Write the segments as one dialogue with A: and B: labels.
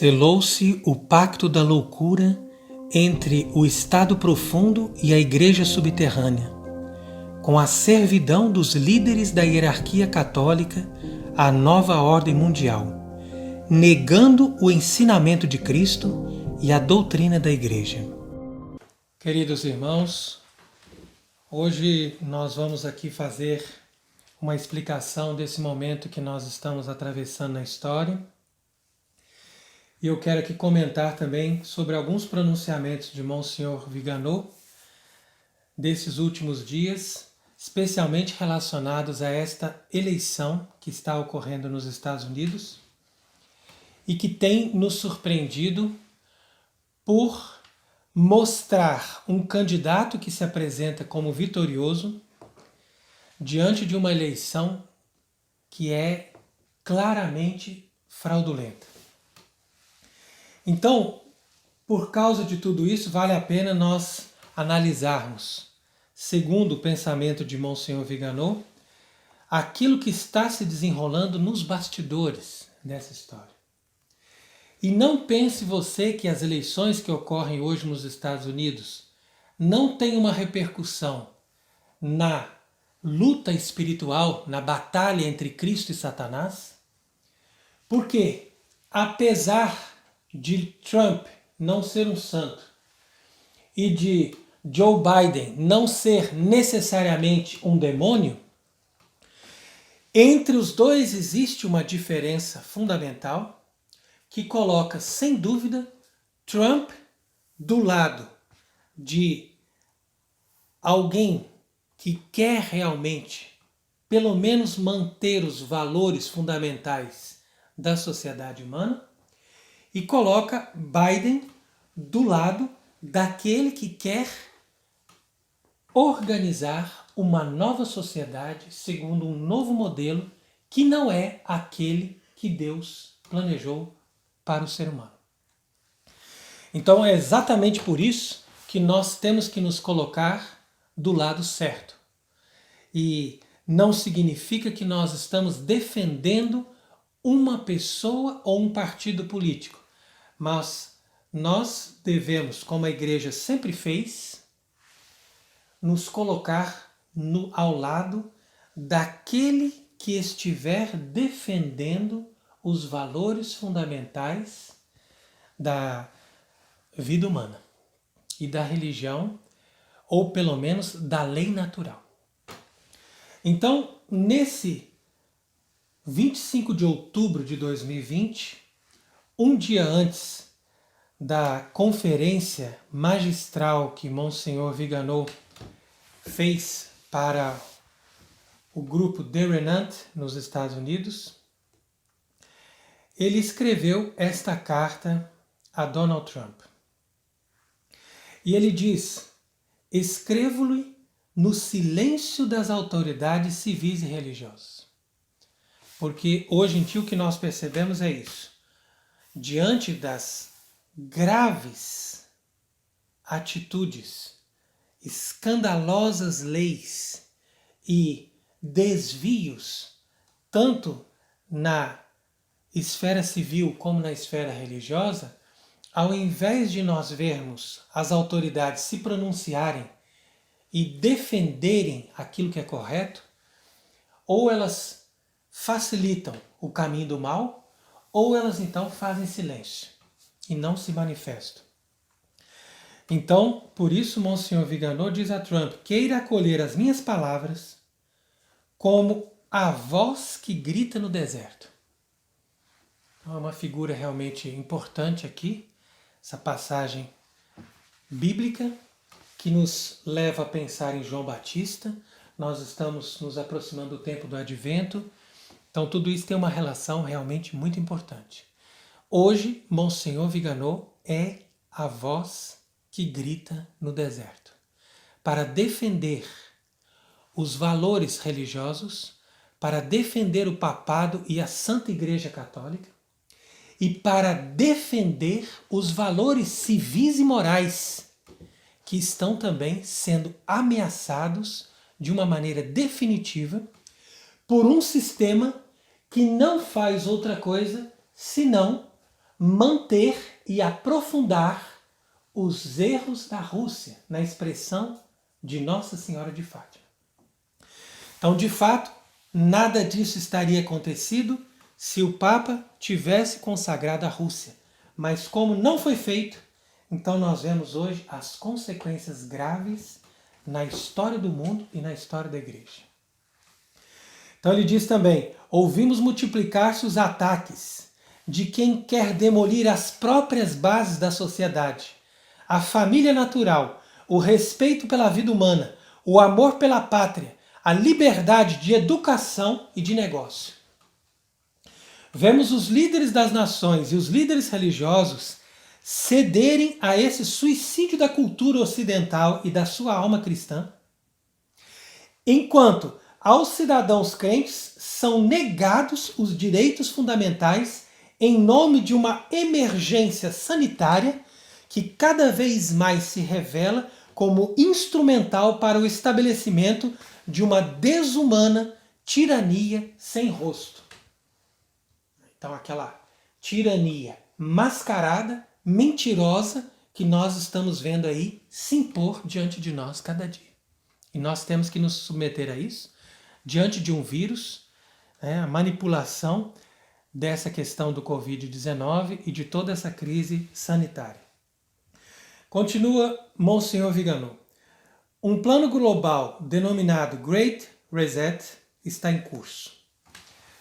A: Selou-se o pacto da loucura entre o estado profundo e a igreja subterrânea, com a servidão dos líderes da hierarquia católica à nova ordem mundial, negando o ensinamento de Cristo e a doutrina da igreja. Queridos irmãos, hoje nós vamos aqui fazer uma explicação desse momento que nós estamos atravessando na história. E eu quero aqui comentar também sobre alguns pronunciamentos de Monsenhor Viganò desses últimos dias, especialmente relacionados a esta eleição que está ocorrendo nos Estados Unidos e que tem nos surpreendido por mostrar um candidato que se apresenta como vitorioso diante de uma eleição que é claramente fraudulenta. Então, por causa de tudo isso, vale a pena nós analisarmos, segundo o pensamento de Monsenhor Viganò, aquilo que está se desenrolando nos bastidores dessa história. E não pense você que as eleições que ocorrem hoje nos Estados Unidos não têm uma repercussão na luta espiritual, na batalha entre Cristo e Satanás, porque, apesar de Trump não ser um santo e de Joe Biden não ser necessariamente um demônio, entre os dois existe uma diferença fundamental que coloca, sem dúvida, Trump do lado de alguém que quer realmente, pelo menos, manter os valores fundamentais da sociedade humana, e coloca Biden do lado daquele que quer organizar uma nova sociedade segundo um novo modelo que não é aquele que Deus planejou para o ser humano. Então é exatamente por isso que nós temos que nos colocar do lado certo. E não significa que nós estamos defendendo uma pessoa ou um partido político, mas nós devemos, como a igreja sempre fez, nos colocar ao lado daquele que estiver defendendo os valores fundamentais da vida humana e da religião, ou pelo menos da lei natural. Então, nesse 25 de outubro de 2020, um dia antes da conferência magistral que Monsenhor Viganò fez para o grupo The Remnant nos Estados Unidos, ele escreveu esta carta a Donald Trump. E ele diz: escrevo-lhe no silêncio das autoridades civis e religiosas. Porque hoje em dia o que nós percebemos é isso. Diante das graves atitudes, escandalosas leis e desvios, tanto na esfera civil como na esfera religiosa, ao invés de nós vermos as autoridades se pronunciarem e defenderem aquilo que é correto, ou elas facilitam o caminho do mal, ou elas então fazem silêncio e não se manifestam. Então, por isso, Monsenhor Viganò diz a Trump: queira acolher as minhas palavras como a voz que grita no deserto. Então, é uma figura realmente importante aqui, essa passagem bíblica que nos leva a pensar em João Batista. Nós estamos nos aproximando do tempo do Advento, então tudo isso tem uma relação realmente muito importante. Hoje, Monsenhor Viganò é a voz que grita no deserto, para defender os valores religiosos, para defender o papado e a Santa Igreja Católica, e para defender os valores civis e morais que estão também sendo ameaçados de uma maneira definitiva por um sistema que não faz outra coisa senão manter e aprofundar os erros da Rússia na expressão de Nossa Senhora de Fátima. Então, de fato, nada disso estaria acontecido se o Papa tivesse consagrado a Rússia. Mas como não foi feito, então nós vemos hoje as consequências graves na história do mundo e na história da Igreja. Então ele diz também, ouvimos multiplicar-se os ataques de quem quer demolir as próprias bases da sociedade, a família natural, o respeito pela vida humana, o amor pela pátria, a liberdade de educação e de negócio. Vemos os líderes das nações e os líderes religiosos cederem a esse suicídio da cultura ocidental e da sua alma cristã, enquanto aos cidadãos crentes são negados os direitos fundamentais em nome de uma emergência sanitária que cada vez mais se revela como instrumental para o estabelecimento de uma desumana tirania sem rosto. Então, aquela tirania mascarada, mentirosa, que nós estamos vendo aí se impor diante de nós cada dia. E nós temos que nos submeter a isso, diante de um vírus, a manipulação dessa questão do Covid-19 e de toda essa crise sanitária. Continua Monsenhor Vigano. Um plano global denominado Great Reset está em curso.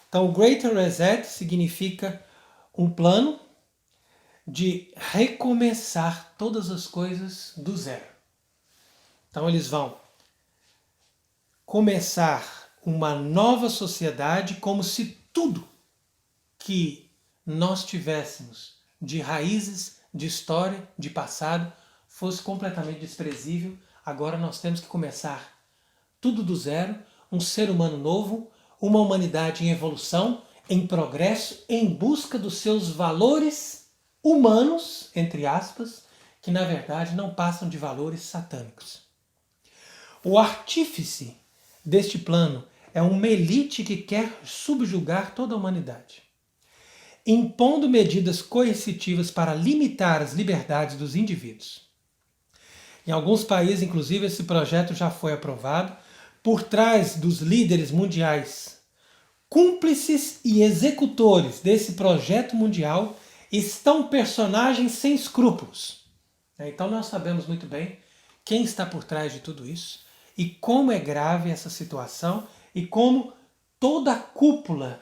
A: Então, o Great Reset significa um plano de recomeçar todas as coisas do zero. Então, eles vão começar uma nova sociedade como se tudo que nós tivéssemos de raízes, de história, de passado, fosse completamente desprezível. Agora nós temos que começar tudo do zero, um ser humano novo, uma humanidade em evolução, em progresso, em busca dos seus valores humanos, entre aspas, que na verdade não passam de valores satânicos. O artífice deste plano é uma elite que quer subjugar toda a humanidade, impondo medidas coercitivas para limitar as liberdades dos indivíduos. Em alguns países, inclusive, esse projeto já foi aprovado. Por trás dos líderes mundiais, cúmplices e executores desse projeto mundial, estão personagens sem escrúpulos. Então nós sabemos muito bem quem está por trás de tudo isso e como é grave essa situação e como toda a cúpula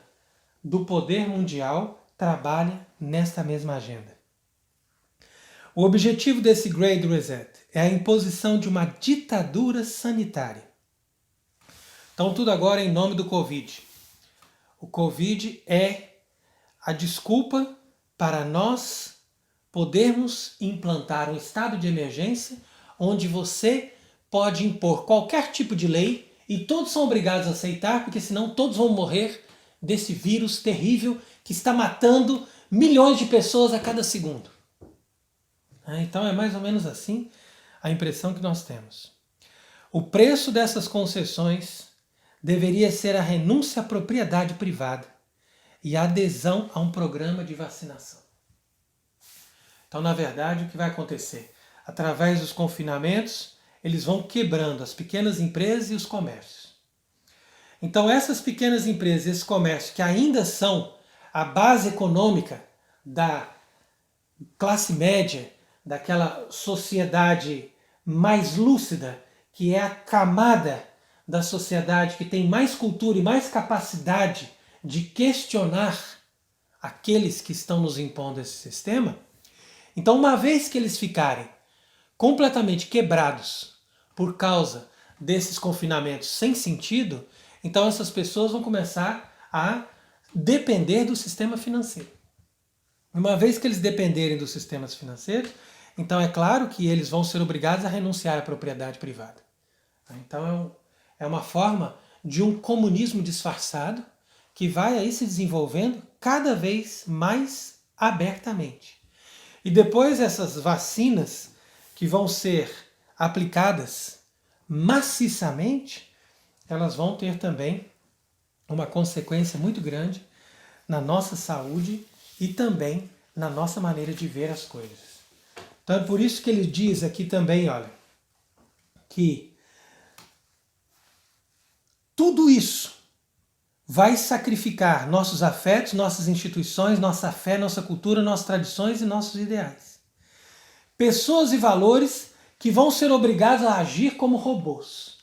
A: do poder mundial trabalha nesta mesma agenda. O objetivo desse Great Reset é a imposição de uma ditadura sanitária. Então tudo agora em nome do Covid. O Covid é a desculpa para nós podermos implantar um estado de emergência onde você pode impor qualquer tipo de lei e todos são obrigados a aceitar, porque senão todos vão morrer desse vírus terrível que está matando milhões de pessoas a cada segundo. Então é mais ou menos assim a impressão que nós temos. O preço dessas concessões deveria ser a renúncia à propriedade privada e a adesão a um programa de vacinação. Então, na verdade, o que vai acontecer? Através dos confinamentos, eles vão quebrando as pequenas empresas e os comércios. Então, essas pequenas empresas e esses comércios que ainda são a base econômica da classe média, daquela sociedade mais lúcida, que é a camada da sociedade que tem mais cultura e mais capacidade de questionar aqueles que estão nos impondo esse sistema. Então, uma vez que eles ficarem completamente quebrados por causa desses confinamentos sem sentido, então essas pessoas vão começar a depender do sistema financeiro. Uma vez que eles dependerem dos sistemas financeiros, então é claro que eles vão ser obrigados a renunciar à propriedade privada. Então é uma forma de um comunismo disfarçado que vai aí se desenvolvendo cada vez mais abertamente. E depois essas vacinas que vão ser aplicadas maciçamente, elas vão ter também uma consequência muito grande na nossa saúde e também na nossa maneira de ver as coisas. Então é por isso que ele diz aqui também, olha, que tudo isso vai sacrificar nossos afetos, nossas instituições, nossa fé, nossa cultura, nossas tradições e nossos ideais. Pessoas e valores que vão ser obrigados a agir como robôs.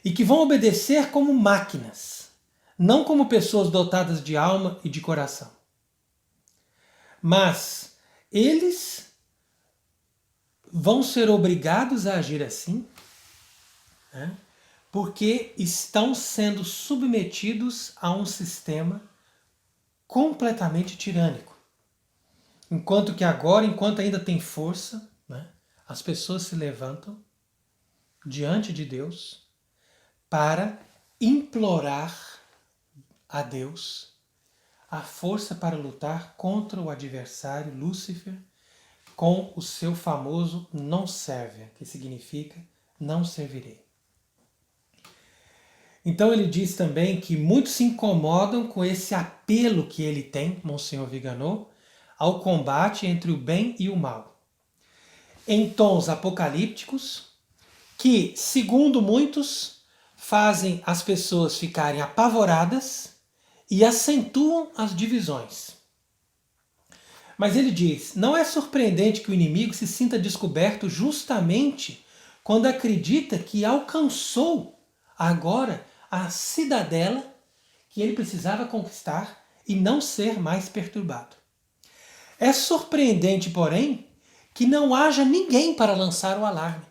A: E que vão obedecer como máquinas, não como pessoas dotadas de alma e de coração. Mas eles vão ser obrigados a agir assim, né? Porque estão sendo submetidos a um sistema completamente tirânico. Enquanto que agora, enquanto ainda tem força, né, as pessoas se levantam diante de Deus para implorar a Deus a força para lutar contra o adversário Lúcifer com o seu famoso non serve, que significa não servirei. Então ele diz também que muitos se incomodam com esse apelo que ele tem, Monsenhor Viganò, ao combate entre o bem e o mal. Em tons apocalípticos, que, segundo muitos, fazem as pessoas ficarem apavoradas e acentuam as divisões. Mas ele diz, não é surpreendente que o inimigo se sinta descoberto justamente quando acredita que alcançou agora a cidadela que ele precisava conquistar e não ser mais perturbado. É surpreendente, porém, que não haja ninguém para lançar o alarme.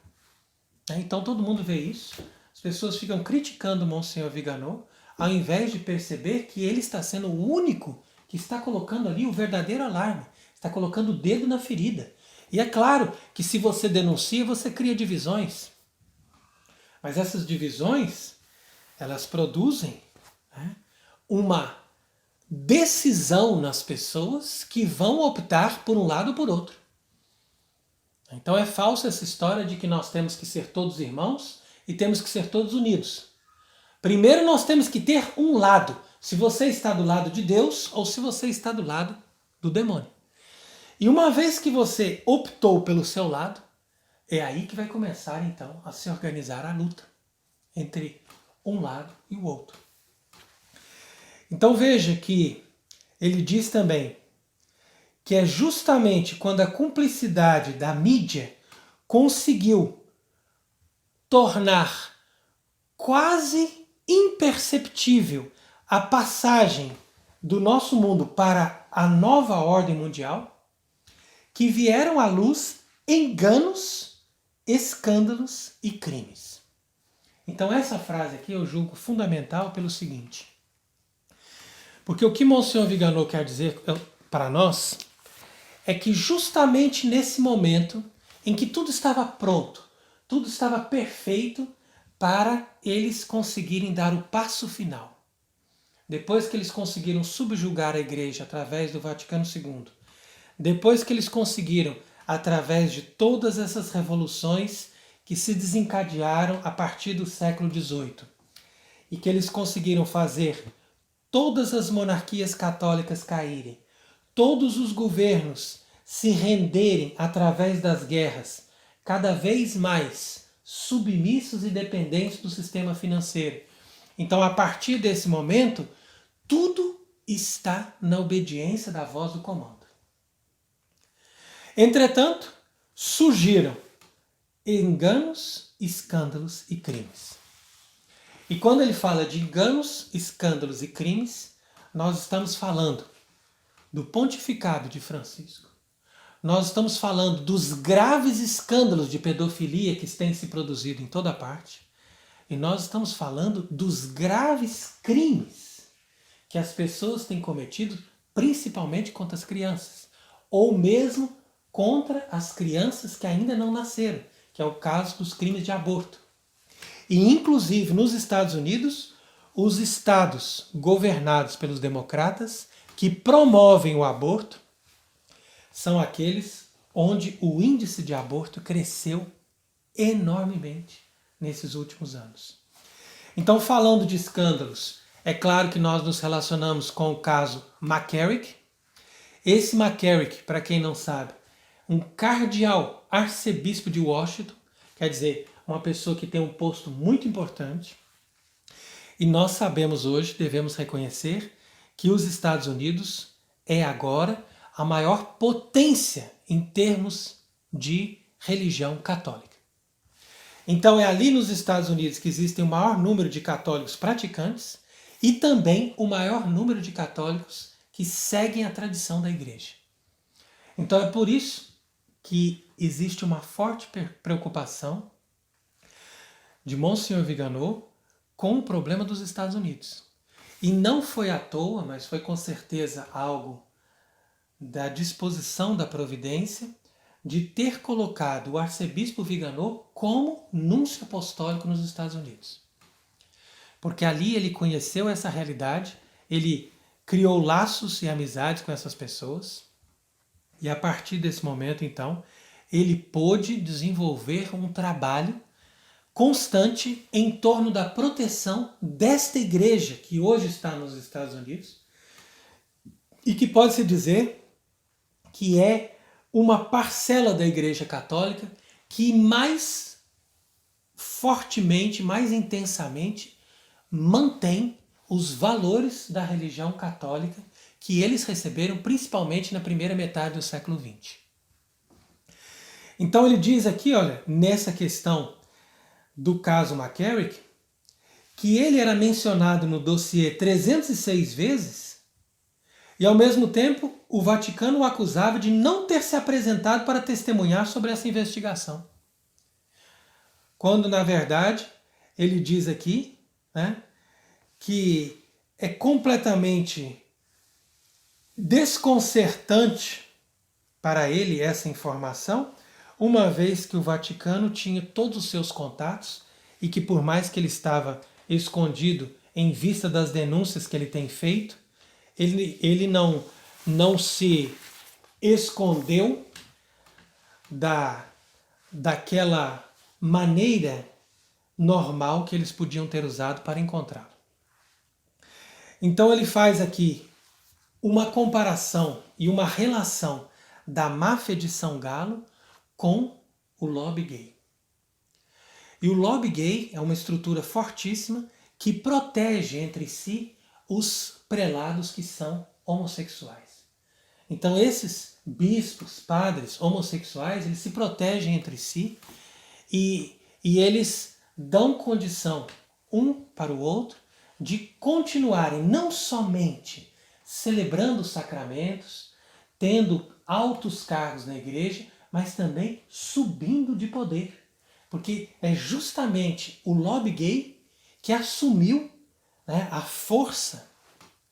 A: Então todo mundo vê isso, as pessoas ficam criticando o Monsenhor Viganò, ao invés de perceber que ele está sendo o único que está colocando ali o verdadeiro alarme, está colocando o dedo na ferida. E é claro que se você denuncia, você cria divisões. Mas essas divisões, elas produzem, né, uma decisão nas pessoas que vão optar por um lado ou por outro. Então é falsa essa história de que nós temos que ser todos irmãos e temos que ser todos unidos. Primeiro nós temos que ter um lado, se você está do lado de Deus ou se você está do lado do demônio. E uma vez que você optou pelo seu lado, é aí que vai começar então a se organizar a luta entre um lado e o outro. Então veja que ele diz também que é justamente quando a cumplicidade da mídia conseguiu tornar quase imperceptível a passagem do nosso mundo para a nova ordem mundial, que vieram à luz enganos, escândalos e crimes. Então essa frase aqui eu julgo fundamental pelo seguinte, porque o que Monsenhor Viganò quer dizer para nós é que justamente nesse momento em que tudo estava pronto, tudo estava perfeito para eles conseguirem dar o passo final. Depois que eles conseguiram subjugar a igreja através do Vaticano II, depois que eles conseguiram, através de todas essas revoluções que se desencadearam a partir do século XVIII, e que eles conseguiram fazer todas as monarquias católicas caírem, todos os governos se renderem através das guerras, cada vez mais submissos e dependentes do sistema financeiro. Então, a partir desse momento, tudo está na obediência da voz do comando. Entretanto, surgiram enganos, escândalos e crimes. E quando ele fala de enganos, escândalos e crimes, nós estamos falando do pontificado de Francisco. Nós estamos falando dos graves escândalos de pedofilia que têm se produzido em toda parte. E nós estamos falando dos graves crimes que as pessoas têm cometido, principalmente contra as crianças. Ou mesmo contra as crianças que ainda não nasceram, que é o caso dos crimes de aborto. E inclusive nos Estados Unidos, os estados governados pelos democratas que promovem o aborto são aqueles onde o índice de aborto cresceu enormemente nesses últimos anos. Então, falando de escândalos, é claro que nós nos relacionamos com o caso McCarrick, Esse McCarrick, para quem não sabe, um cardeal arcebispo de Washington, quer dizer, uma pessoa que tem um posto muito importante. E nós sabemos hoje, devemos reconhecer, que os Estados Unidos é agora a maior potência em termos de religião católica. Então é ali nos Estados Unidos que existem o maior número de católicos praticantes e também o maior número de católicos que seguem a tradição da igreja. Então é por isso que existe uma forte preocupação de Monsenhor Viganò com o problema dos Estados Unidos. E não foi à toa, mas foi com certeza algo da disposição da providência de ter colocado o arcebispo Viganò como núncio apostólico nos Estados Unidos. Porque ali ele conheceu essa realidade, ele criou laços e amizades com essas pessoas, e a partir desse momento, então, ele pôde desenvolver um trabalho constante em torno da proteção desta igreja que hoje está nos Estados Unidos e que pode-se dizer que é uma parcela da Igreja Católica que mais fortemente, mais intensamente mantém os valores da religião católica que eles receberam principalmente na primeira metade do século XX. Então ele diz aqui, olha, nessa questão do caso McCarrick, que ele era mencionado no dossiê 306 vezes e, ao mesmo tempo, o Vaticano o acusava de não ter se apresentado para testemunhar sobre essa investigação. Quando, na verdade, ele diz aqui, né, que é completamente desconcertante para ele essa informação, uma vez que o Vaticano tinha todos os seus contatos e que, por mais que ele estava escondido em vista das denúncias que ele tem feito, ele não se escondeu daquela maneira normal que eles podiam ter usado para encontrá-lo. Então ele faz aqui uma comparação e uma relação da máfia de São Galo com o lobby gay. E o lobby gay é uma estrutura fortíssima que protege entre si os prelados que são homossexuais. Então esses bispos, padres homossexuais, eles se protegem entre si e eles dão condição um para o outro de continuarem não somente celebrando os sacramentos, tendo altos cargos na igreja, mas também subindo de poder. Porque é justamente o lobby gay que assumiu, né, a força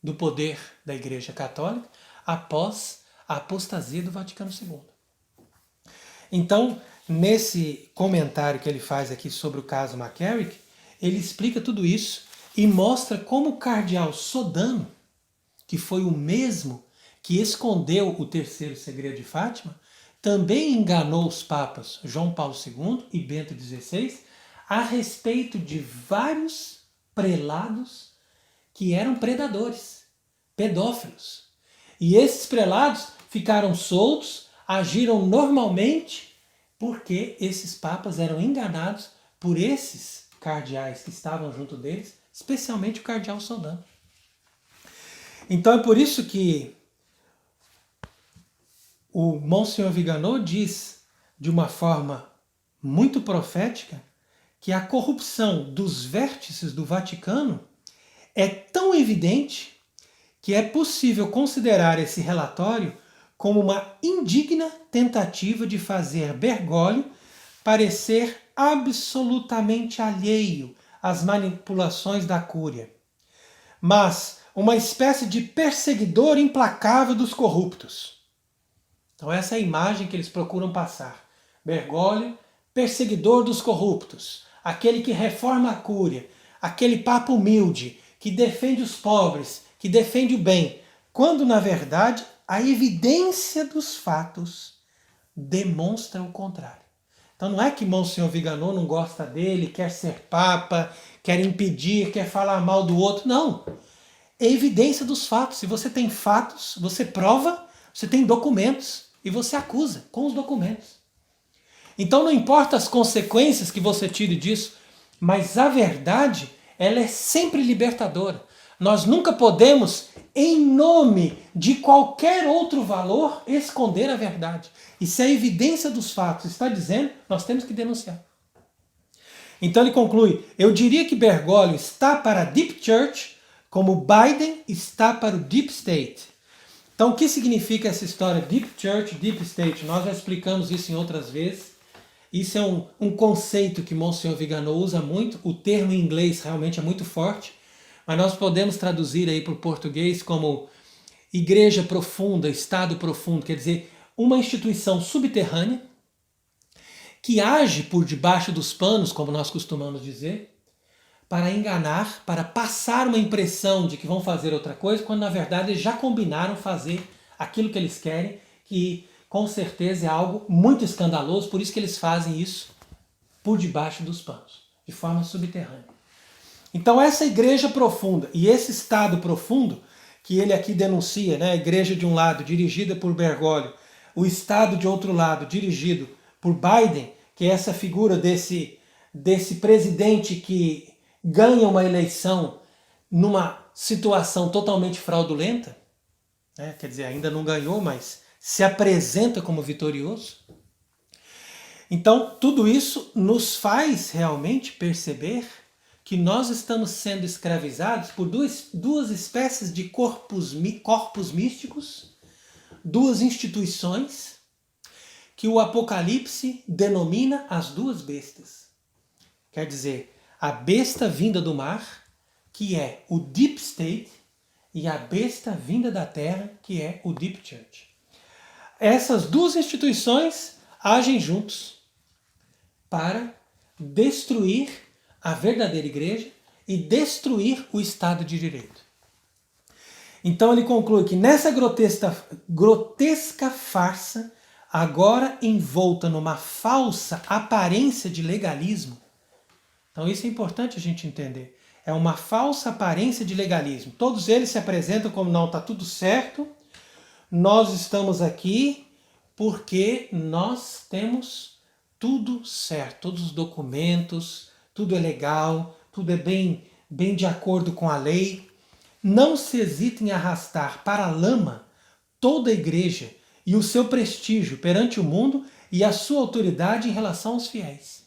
A: do poder da Igreja Católica após a apostasia do Vaticano II. Então, nesse comentário que ele faz aqui sobre o caso McCarrick, ele explica tudo isso e mostra como o cardeal Sodano, que foi o mesmo que escondeu o terceiro segredo de Fátima, também enganou os papas João Paulo II e Bento XVI a respeito de vários prelados que eram predadores, pedófilos. E esses prelados ficaram soltos, agiram normalmente, porque esses papas eram enganados por esses cardeais que estavam junto deles, especialmente o cardeal Sodano. Então é por isso que o Monsenhor Viganò diz, de uma forma muito profética, que a corrupção dos vértices do Vaticano é tão evidente que é possível considerar esse relatório como uma indigna tentativa de fazer Bergoglio parecer absolutamente alheio às manipulações da Cúria, mas uma espécie de perseguidor implacável dos corruptos. Então essa é a imagem que eles procuram passar. Bergoglio, perseguidor dos corruptos, aquele que reforma a Cúria, aquele papa humilde, que defende os pobres, que defende o bem, quando na verdade a evidência dos fatos demonstra o contrário. Então não é que Monsenhor Viganò não gosta dele, quer ser papa, quer impedir, quer falar mal do outro, não. É evidência dos fatos. Se você tem fatos, você prova, Você tem documentos e você acusa com os documentos. Então não importa as consequências que você tire disso, mas a verdade, ela é sempre libertadora. Nós nunca podemos, em nome de qualquer outro valor, esconder a verdade. E se a evidência dos fatos está dizendo, nós temos que denunciar. Então ele conclui, eu diria que Bergoglio está para a Deep Church como Biden está para o Deep State. Então o que significa essa história Deep Church, Deep State? Nós já explicamos isso em outras vezes. Isso é um conceito que Monsenhor Viganò usa muito, o termo em inglês realmente é muito forte, mas nós podemos traduzir aí para o português como igreja profunda, estado profundo, quer dizer, uma instituição subterrânea que age por debaixo dos panos, como nós costumamos dizer, para enganar, para passar uma impressão de que vão fazer outra coisa, quando na verdade já combinaram fazer aquilo que eles querem, que com certeza é algo muito escandaloso, por isso que eles fazem isso por debaixo dos panos, de forma subterrânea. Então essa igreja profunda e esse estado profundo que ele aqui denuncia, né, a igreja de um lado dirigida por Bergoglio, o estado de outro lado dirigido por Biden, que é essa figura desse presidente que ganha uma eleição numa situação totalmente fraudulenta, né, quer dizer, ainda não ganhou, mas se apresenta como vitorioso. Então, tudo isso nos faz realmente perceber que nós estamos sendo escravizados por duas espécies de corpos místicos, duas instituições, que o Apocalipse denomina as duas bestas. Quer dizer, a besta vinda do mar, que é o Deep State, e a besta vinda da terra, que é o Deep Church. Essas duas instituições agem juntos para destruir a verdadeira igreja e destruir o Estado de Direito. Então ele conclui que nessa grotesca farsa, agora envolta numa falsa aparência de legalismo, então isso é importante a gente entender, é uma falsa aparência de legalismo. Todos eles se apresentam como não, está tudo certo, nós estamos aqui porque nós temos tudo certo, todos os documentos, tudo é legal, tudo é bem de acordo com a lei. Não se hesite em arrastar para a lama toda a igreja e o seu prestígio perante o mundo e a sua autoridade em relação aos fiéis.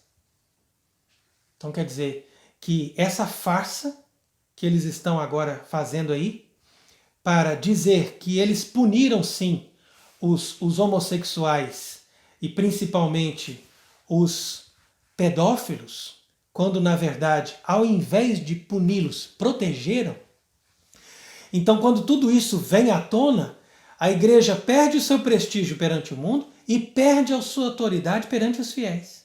A: Então quer dizer que essa farsa que eles estão agora fazendo aí, para dizer que eles puniram sim os homossexuais e principalmente os pedófilos, quando na verdade, ao invés de puni-los, protegeram. Então quando tudo isso vem à tona, a igreja perde o seu prestígio perante o mundo e perde a sua autoridade perante os fiéis.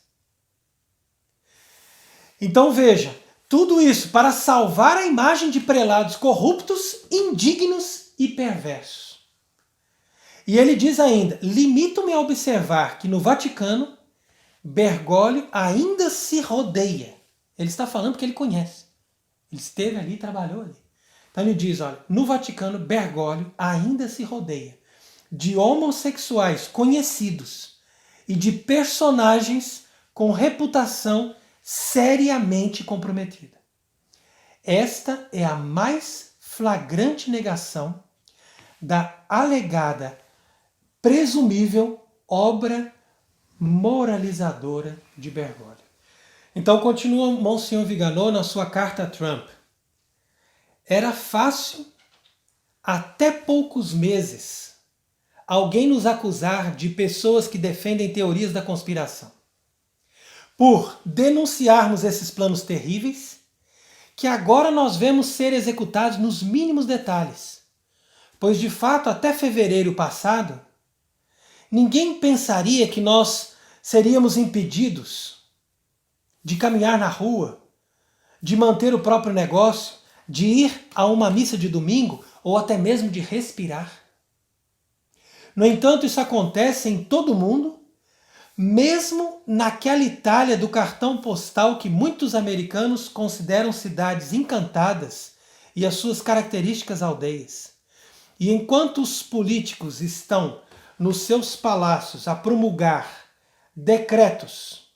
A: Então veja, tudo isso para salvar a imagem de prelados corruptos, indignos e perversos. E ele diz ainda, limito-me a observar que no Vaticano, Bergoglio ainda se rodeia. Ele está falando porque ele conhece. Ele esteve ali e trabalhou ali. Então ele diz, olha, no Vaticano, Bergoglio ainda se rodeia de homossexuais conhecidos e de personagens com reputação seriamente comprometida. Esta é a mais flagrante negação da alegada, presumível obra moralizadora de Bergoglio. Então continua Monsenhor Viganò na sua carta a Trump. Era fácil, até poucos meses, alguém nos acusar de pessoas que defendem teorias da conspiração, por denunciarmos esses planos terríveis, que agora nós vemos ser executados nos mínimos detalhes. Pois de fato, até fevereiro passado, ninguém pensaria que nós seríamos impedidos de caminhar na rua, de manter o próprio negócio, de ir a uma missa de domingo ou até mesmo de respirar. No entanto, isso acontece em todo o mundo, mesmo naquela Itália do cartão postal que muitos americanos consideram cidades encantadas e as suas características aldeias. E enquanto os políticos estão nos seus palácios a promulgar decretos,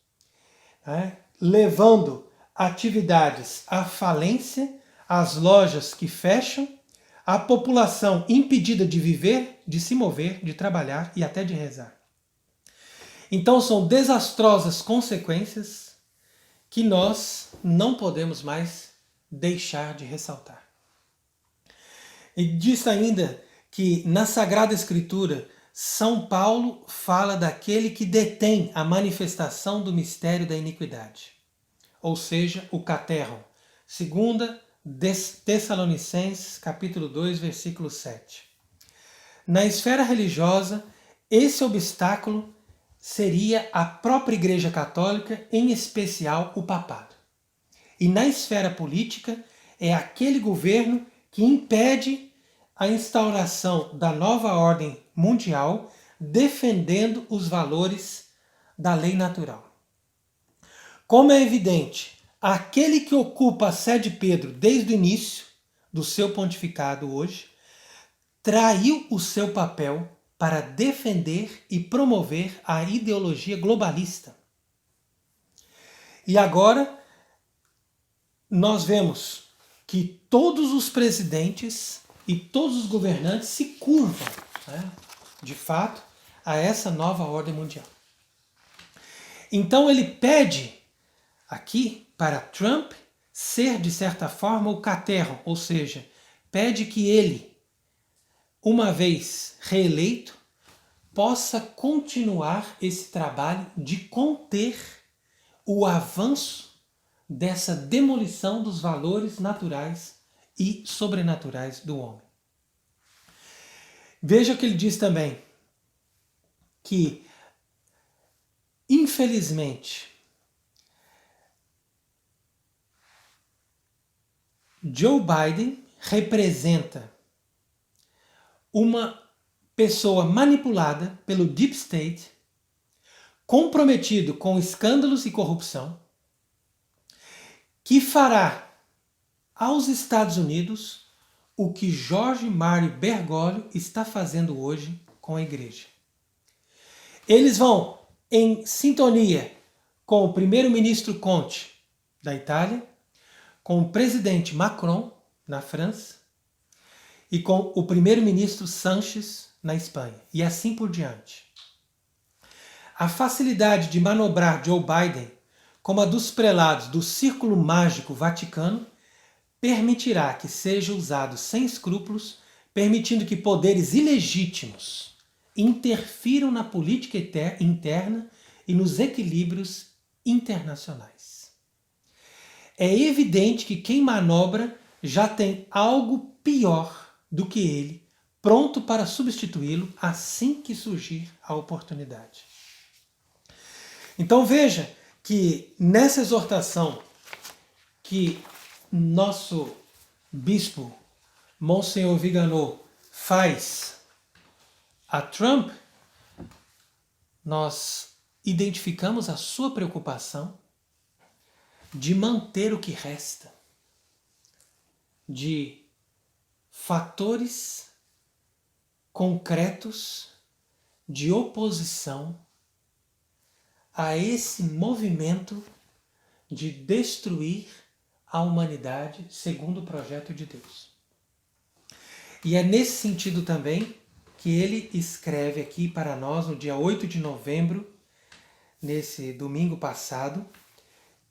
A: né, levando atividades à falência, as lojas que fecham, a população impedida de viver, de se mover, de trabalhar e até de rezar. Então são desastrosas consequências que nós não podemos mais deixar de ressaltar. E diz ainda que na Sagrada Escritura, São Paulo fala daquele que detém a manifestação do mistério da iniquidade, ou seja, o caterro. 2 Tessalonicenses, capítulo 2, versículo 7. Na esfera religiosa, esse obstáculo seria a própria Igreja Católica, em especial o papado. E na esfera política, é aquele governo que impede a instauração da nova ordem mundial, defendendo os valores da lei natural. Como é evidente, aquele que ocupa a sé de Pedro desde o início do seu pontificado hoje, traiu o seu papel para defender e promover a ideologia globalista. E agora nós vemos que todos os presidentes e todos os governantes se curvam, né, de fato, a essa nova ordem mundial. Então ele pede aqui para Trump ser, de certa forma, o caterro, ou seja, pede que ele, uma vez reeleito, possa continuar esse trabalho de conter o avanço dessa demolição dos valores naturais e sobrenaturais do homem. Veja que ele diz também que, infelizmente, Joe Biden representa uma pessoa manipulada pelo Deep State, comprometido com escândalos e corrupção, que fará aos Estados Unidos o que Jorge Mário Bergoglio está fazendo hoje com a igreja. Eles vão em sintonia com o primeiro-ministro Conte da Itália, com o presidente Macron na França e com o primeiro-ministro Sánchez na Espanha, e assim por diante. A facilidade de manobrar Joe Biden, como a dos prelados do Círculo Mágico Vaticano, permitirá que seja usado sem escrúpulos, permitindo que poderes ilegítimos interfiram na política interna e nos equilíbrios internacionais. É evidente que quem manobra já tem algo pior do que ele, pronto para substituí-lo assim que surgir a oportunidade. Então veja que nessa exortação que nosso bispo, Monsenhor Viganò, faz a Trump, nós identificamos a sua preocupação de manter o que resta de fatores concretos de oposição a esse movimento de destruir a humanidade segundo o projeto de Deus. E é nesse sentido também que ele escreve aqui para nós no dia 8 de novembro, nesse domingo passado,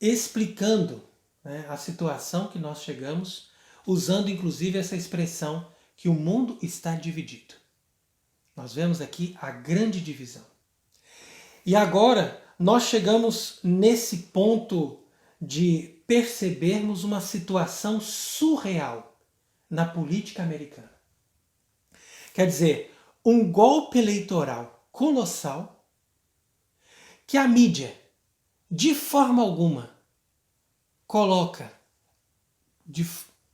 A: explicando, né, a situação que nós chegamos, usando inclusive essa expressão que o mundo está dividido. Nós vemos aqui a grande divisão. E agora nós chegamos nesse ponto de percebermos uma situação surreal na política americana. Quer dizer, um golpe eleitoral colossal que a mídia, de forma alguma, coloca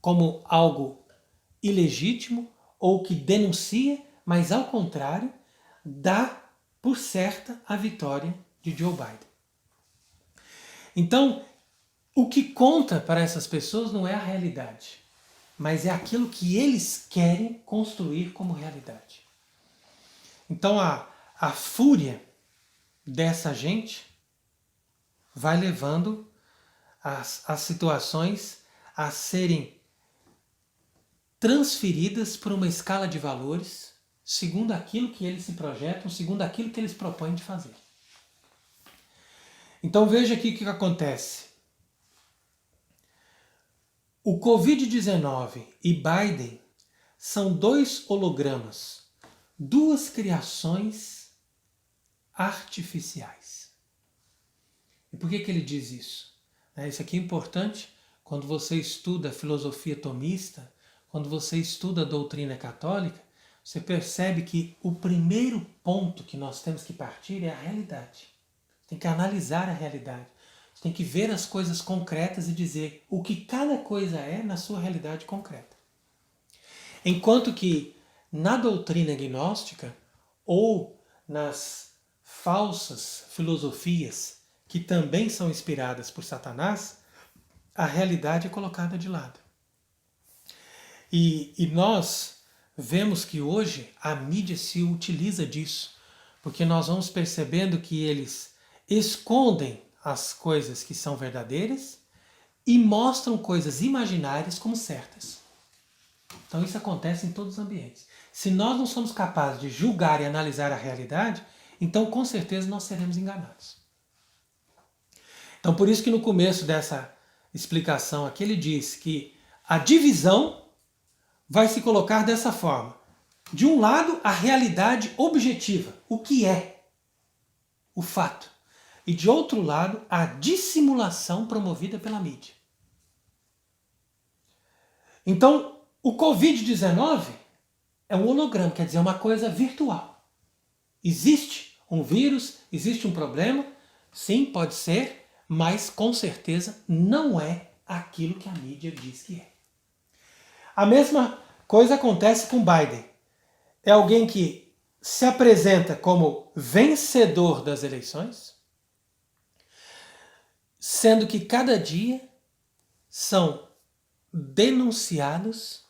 A: como algo ilegítimo ou que denuncia, mas ao contrário, dá por certa a vitória de Joe Biden. Então, o que conta para essas pessoas não é a realidade, mas é aquilo que eles querem construir como realidade. Então a fúria dessa gente vai levando as situações a serem transferidas por uma escala de valores segundo aquilo que eles se projetam, segundo aquilo que eles propõem de fazer. Então veja aqui o que acontece. O Covid-19 e Biden são dois hologramas, duas criações artificiais. E por que ele diz isso? Isso aqui é importante quando você estuda a filosofia tomista, quando você estuda a doutrina católica, você percebe que o primeiro ponto que nós temos que partir é a realidade. Tem que analisar a realidade. Você tem que ver as coisas concretas e dizer o que cada coisa é na sua realidade concreta. Enquanto que na doutrina gnóstica ou nas falsas filosofias que também são inspiradas por Satanás, a realidade é colocada de lado. E nós vemos que hoje a mídia se utiliza disso, porque nós vamos percebendo que eles escondem as coisas que são verdadeiras e mostram coisas imaginárias como certas. Então isso acontece em todos os ambientes. Se nós não somos capazes de julgar e analisar a realidade, então com certeza nós seremos enganados. Então por isso que no começo dessa explicação aqui ele diz que a divisão vai se colocar dessa forma. De um lado, a realidade objetiva, o que é, o fato. E de outro lado, a dissimulação promovida pela mídia. Então, o Covid-19 é um holograma, quer dizer, é uma coisa virtual. Existe um vírus, existe um problema, sim, pode ser, mas com certeza não é aquilo que a mídia diz que é. A mesma coisa acontece com Biden. É alguém que se apresenta como vencedor das eleições, sendo que cada dia são denunciados,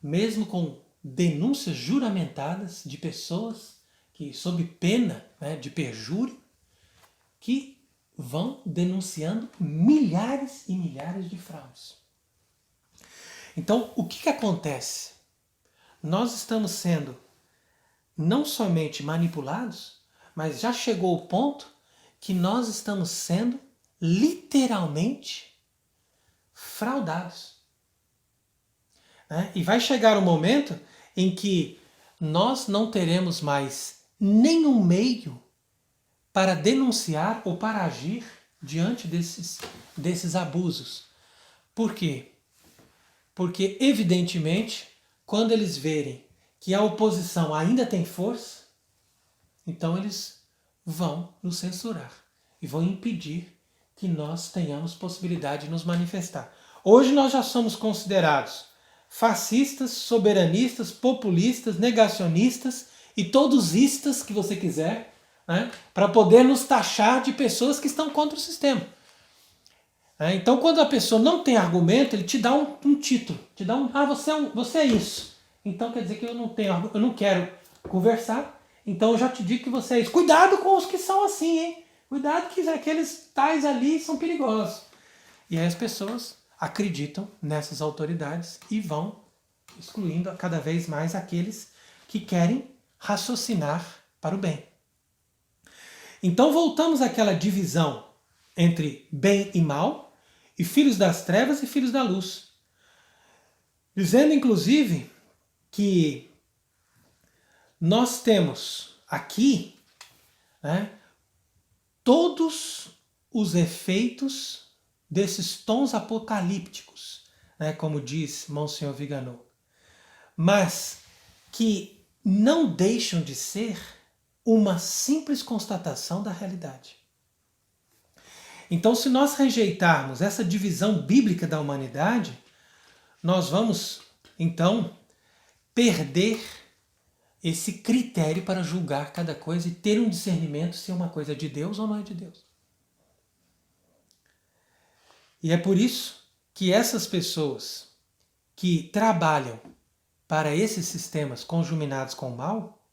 A: mesmo com denúncias juramentadas de pessoas que, sob pena, de perjúrio, que vão denunciando milhares e milhares de fraudes. Então, o que acontece? Nós estamos sendo não somente manipulados, mas já chegou o ponto que nós estamos sendo literalmente fraudados. E vai chegar um momento em que nós não teremos mais nenhum meio para denunciar ou para agir diante desses abusos. Por quê? Porque, evidentemente, quando eles verem que a oposição ainda tem força, então eles vão nos censurar e vão impedir que nós tenhamos possibilidade de nos manifestar. Hoje nós já somos considerados fascistas, soberanistas, populistas, negacionistas e todos istas que você quiser, para poder nos taxar de pessoas que estão contra o sistema. Então, quando a pessoa não tem argumento, ele te dá um título, te dá você é isso. Então quer dizer que eu não quero conversar, então eu já te digo que você é isso. Cuidado com os que são assim, hein? Cuidado que aqueles tais ali são perigosos. E aí as pessoas acreditam nessas autoridades e vão excluindo cada vez mais aqueles que querem raciocinar para o bem. Então voltamos àquela divisão entre bem e mal, e filhos das trevas e filhos da luz. Dizendo, inclusive, que nós temos aqui todos os efeitos desses tons apocalípticos, como diz Monsenhor Viganò, mas que não deixam de ser uma simples constatação da realidade. Então, se nós rejeitarmos essa divisão bíblica da humanidade, nós vamos, então, perder esse critério para julgar cada coisa e ter um discernimento se uma coisa é de Deus ou não é de Deus. E é por isso que essas pessoas que trabalham para esses sistemas conjuminados com o mal,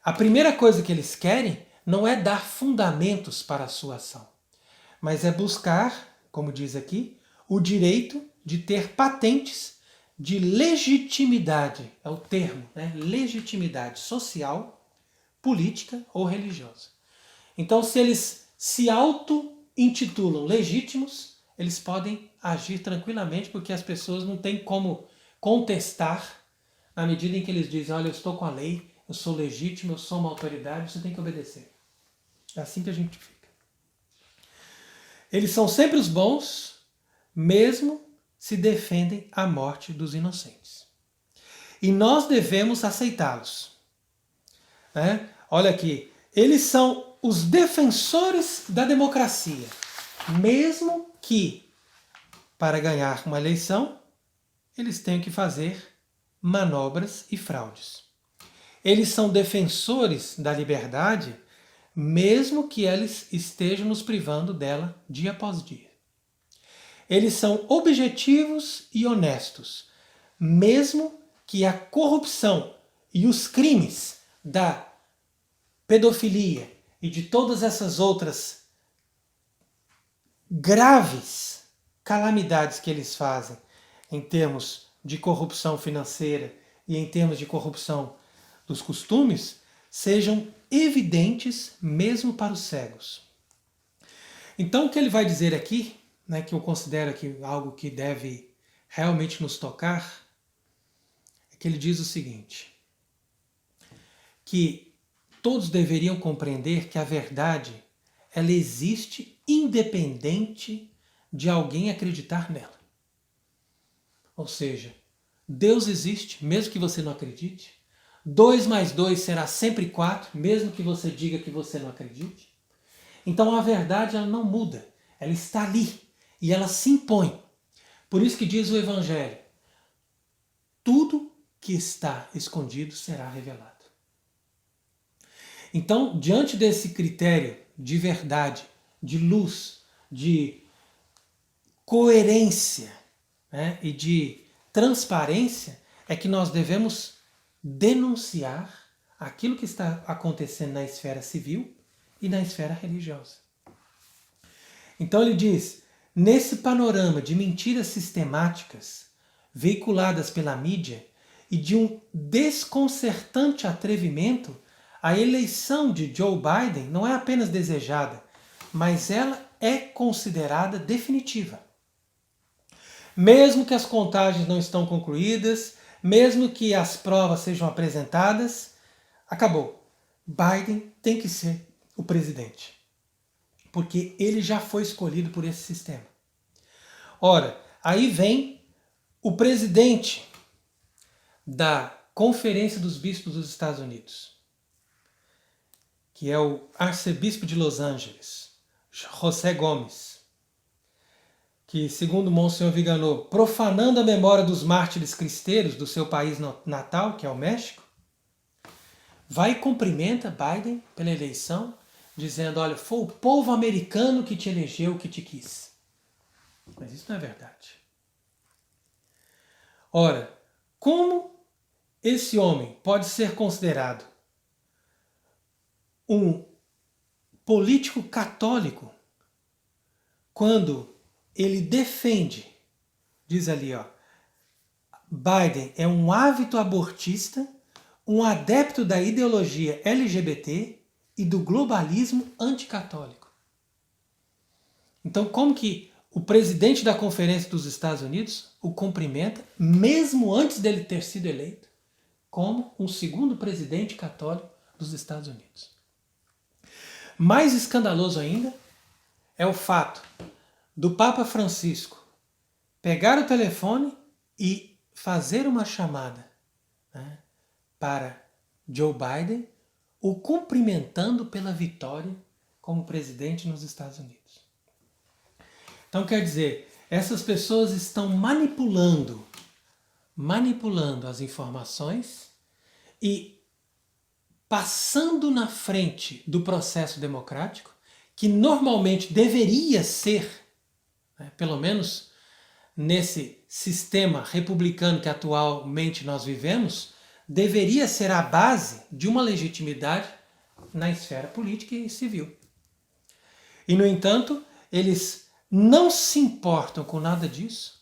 A: a primeira coisa que eles querem não é dar fundamentos para a sua ação, mas é buscar, como diz aqui, o direito de ter patentes de legitimidade, é o termo, né? Legitimidade social, política ou religiosa. Então, se eles se auto-intitulam legítimos, eles podem agir tranquilamente, porque as pessoas não têm como contestar na medida em que eles dizem, olha, eu estou com a lei, eu sou legítimo, eu sou uma autoridade, você tem que obedecer. É assim que a gente fica. Eles são sempre os bons, mesmo se defendem a morte dos inocentes. E nós devemos aceitá-los. Né? Olha aqui, eles são os defensores da democracia, mesmo que, para ganhar uma eleição, eles tenham que fazer manobras e fraudes. Eles são defensores da liberdade, mesmo que eles estejam nos privando dela dia após dia. Eles são objetivos e honestos, mesmo que a corrupção e os crimes da pedofilia e de todas essas outras graves calamidades que eles fazem em termos de corrupção financeira e em termos de corrupção dos costumes, sejam evidentes mesmo para os cegos. Então o que ele vai dizer aqui, né, que eu considero aqui algo que deve realmente nos tocar, é que ele diz o seguinte, que todos deveriam compreender que a verdade ela existe independente de alguém acreditar nela. Ou seja, Deus existe, mesmo que você não acredite. 2 mais 2 será sempre 4, mesmo que você diga que você não acredite. Então a verdade ela não muda, ela está ali e ela se impõe. Por isso que diz o Evangelho, tudo que está escondido será revelado. Então, diante desse critério de verdade, de luz, de coerência, né, e de transparência, é que nós devemos denunciar aquilo que está acontecendo na esfera civil e na esfera religiosa. Então ele diz, nesse panorama de mentiras sistemáticas veiculadas pela mídia e de um desconcertante atrevimento, a eleição de Joe Biden não é apenas desejada, mas ela é considerada definitiva. Mesmo que as contagens não estão concluídas, mesmo que as provas sejam apresentadas, acabou. Biden tem que ser o presidente, porque ele já foi escolhido por esse sistema. Ora, aí vem o presidente da Conferência dos Bispos dos Estados Unidos, que é o arcebispo de Los Angeles, José Gomes, que, segundo Monsenhor Viganò, profanando a memória dos mártires cristeiros do seu país natal, que é o México, vai e cumprimenta Biden pela eleição, dizendo, olha, foi o povo americano que te elegeu, que te quis. Mas isso não é verdade. Ora, como esse homem pode ser considerado um político católico quando ele defende, diz ali, ó, Biden é um ávido abortista, um adepto da ideologia LGBT e do globalismo anticatólico. Então, como que o presidente da Conferência dos Estados Unidos o cumprimenta, mesmo antes dele ter sido eleito, como um segundo presidente católico dos Estados Unidos? Mais escandaloso ainda é o fato do Papa Francisco pegar o telefone e fazer uma chamada, né, para Joe Biden, o cumprimentando pela vitória como presidente nos Estados Unidos. Então quer dizer, essas pessoas estão manipulando as informações e passando na frente do processo democrático, que normalmente deveria ser, né, pelo menos nesse sistema republicano que atualmente nós vivemos deveria ser a base de uma legitimidade na esfera política e civil. E, no entanto, eles não se importam com nada disso,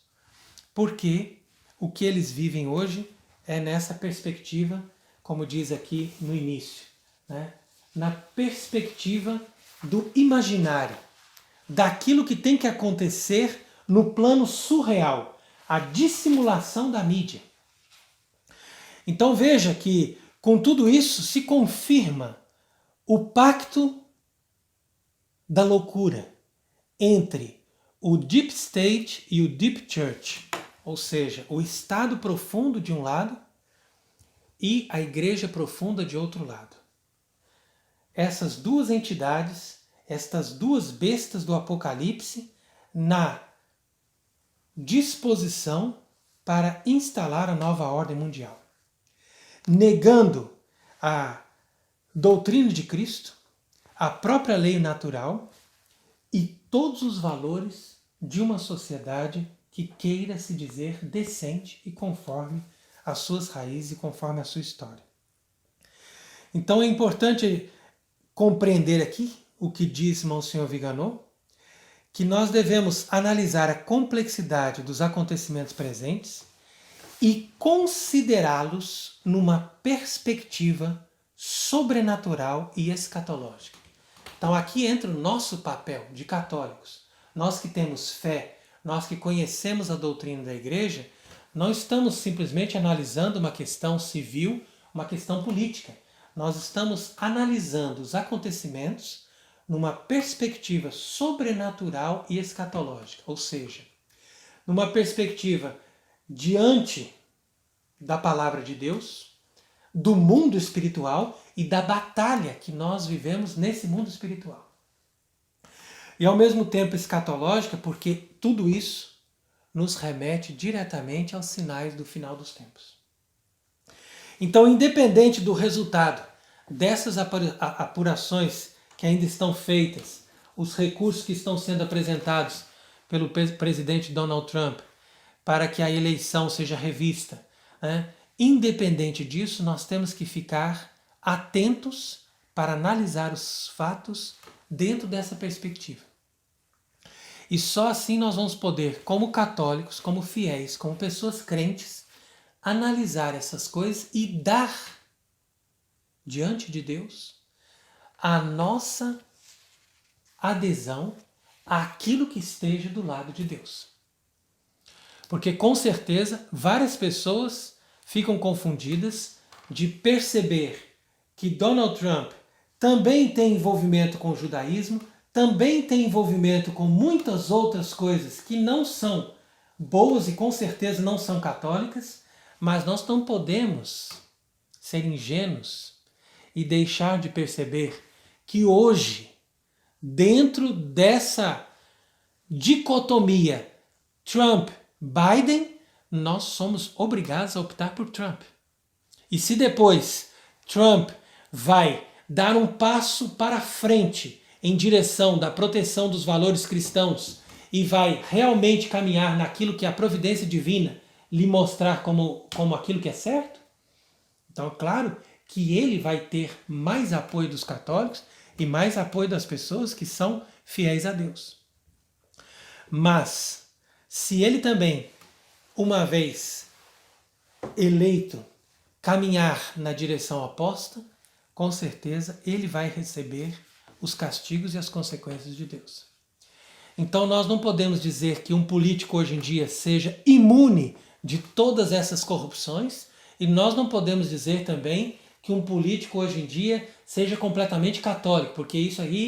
A: porque o que eles vivem hoje é nessa perspectiva, como diz aqui no início, né? Na perspectiva do imaginário, daquilo que tem que acontecer no plano surreal, a dissimulação da mídia. Então veja que com tudo isso se confirma o pacto da loucura entre o Deep State e o Deep Church, ou seja, o Estado profundo de um lado e a Igreja profunda de outro lado. Essas duas entidades, estas duas bestas do Apocalipse, na disposição para instalar a nova ordem mundial, negando a doutrina de Cristo, a própria lei natural e todos os valores de uma sociedade que queira se dizer decente e conforme as suas raízes e conforme a sua história. Então é importante compreender aqui o que diz Monsenhor Viganò, que nós devemos analisar a complexidade dos acontecimentos presentes e considerá-los numa perspectiva sobrenatural e escatológica. Então aqui entra o nosso papel de católicos. Nós que temos fé, nós que conhecemos a doutrina da Igreja, não estamos simplesmente analisando uma questão civil, uma questão política. Nós estamos analisando os acontecimentos numa perspectiva sobrenatural e escatológica, ou seja, numa perspectiva diante da palavra de Deus, do mundo espiritual e da batalha que nós vivemos nesse mundo espiritual. E ao mesmo tempo escatológica, porque tudo isso nos remete diretamente aos sinais do final dos tempos. Então, independente do resultado dessas apurações que ainda estão feitas, os recursos que estão sendo apresentados pelo presidente Donald Trump para que a eleição seja revista, né? Independente disso, nós temos que ficar atentos para analisar os fatos dentro dessa perspectiva. E só assim nós vamos poder, como católicos, como fiéis, como pessoas crentes, analisar essas coisas e dar diante de Deus a nossa adesão àquilo que esteja do lado de Deus. Porque com certeza várias pessoas ficam confundidas de perceber que Donald Trump também tem envolvimento com o judaísmo, também tem envolvimento com muitas outras coisas que não são boas e com certeza não são católicas, mas nós não podemos ser ingênuos e deixar de perceber que hoje, dentro dessa dicotomia Trump-Biden, nós somos obrigados a optar por Trump. E se depois Trump vai dar um passo para frente em direção da proteção dos valores cristãos e vai realmente caminhar naquilo que a providência divina lhe mostrar como aquilo que é certo, então é claro que ele vai ter mais apoio dos católicos e mais apoio das pessoas que são fiéis a Deus. Mas, se ele também, uma vez eleito, caminhar na direção oposta, com certeza ele vai receber os castigos e as consequências de Deus. Então nós não podemos dizer que um político hoje em dia seja imune de todas essas corrupções e nós não podemos dizer também que um político hoje em dia seja completamente católico, porque isso aí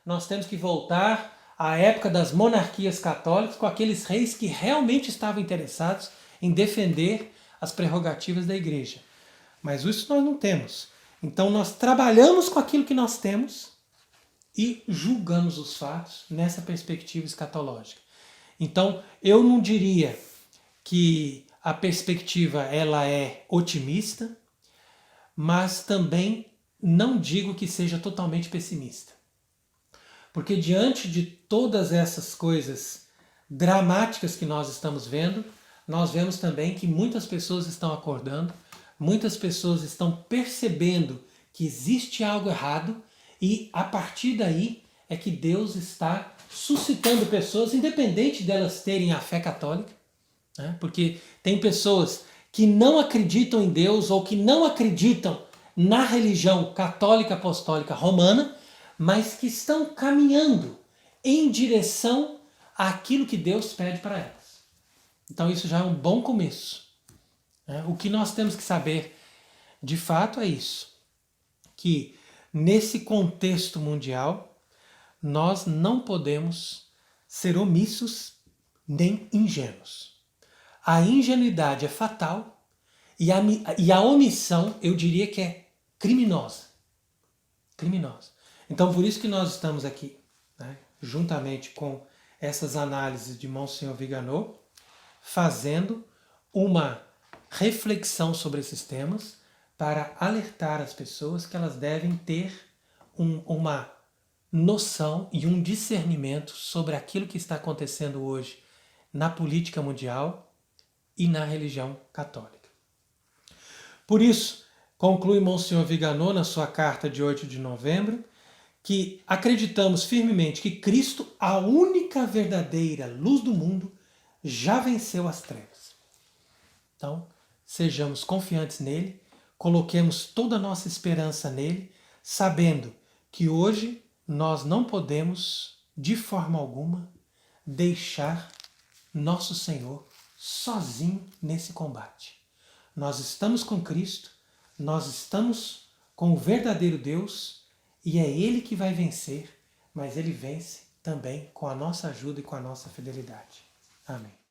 A: nós temos que voltar à época das monarquias católicas com aqueles reis que realmente estavam interessados em defender as prerrogativas da Igreja. Mas isso nós não temos. Então nós trabalhamos com aquilo que nós temos e julgamos os fatos nessa perspectiva escatológica. Então eu não diria que a perspectiva ela é otimista, mas também não digo que seja totalmente pessimista. Porque diante de todas essas coisas dramáticas que nós estamos vendo, nós vemos também que muitas pessoas estão acordando, muitas pessoas estão percebendo que existe algo errado e a partir daí é que Deus está suscitando pessoas, independente delas terem a fé católica, né? Porque tem pessoas que não acreditam em Deus ou que não acreditam na religião católica apostólica romana, mas que estão caminhando em direção àquilo que Deus pede para elas. Então isso já é um bom começo, né? O que nós temos que saber de fato é isso, que nesse contexto mundial nós não podemos ser omissos nem ingênuos. A ingenuidade é fatal e a omissão, eu diria que é criminosa. Criminosa. Então por isso que nós estamos aqui, né, juntamente com essas análises de Monsenhor Viganò, fazendo uma reflexão sobre esses temas para alertar as pessoas que elas devem ter uma noção e um discernimento sobre aquilo que está acontecendo hoje na política mundial e na religião católica. Por isso, conclui Monsenhor Viganò na sua carta de 8 de novembro, que acreditamos firmemente que Cristo, a única verdadeira luz do mundo, já venceu as trevas. Então, sejamos confiantes nele, coloquemos toda a nossa esperança nele, sabendo que hoje nós não podemos, de forma alguma, deixar nosso Senhor sozinho nesse combate. Nós estamos com Cristo, nós estamos com o verdadeiro Deus e é Ele que vai vencer, mas Ele vence também com a nossa ajuda e com a nossa fidelidade. Amém.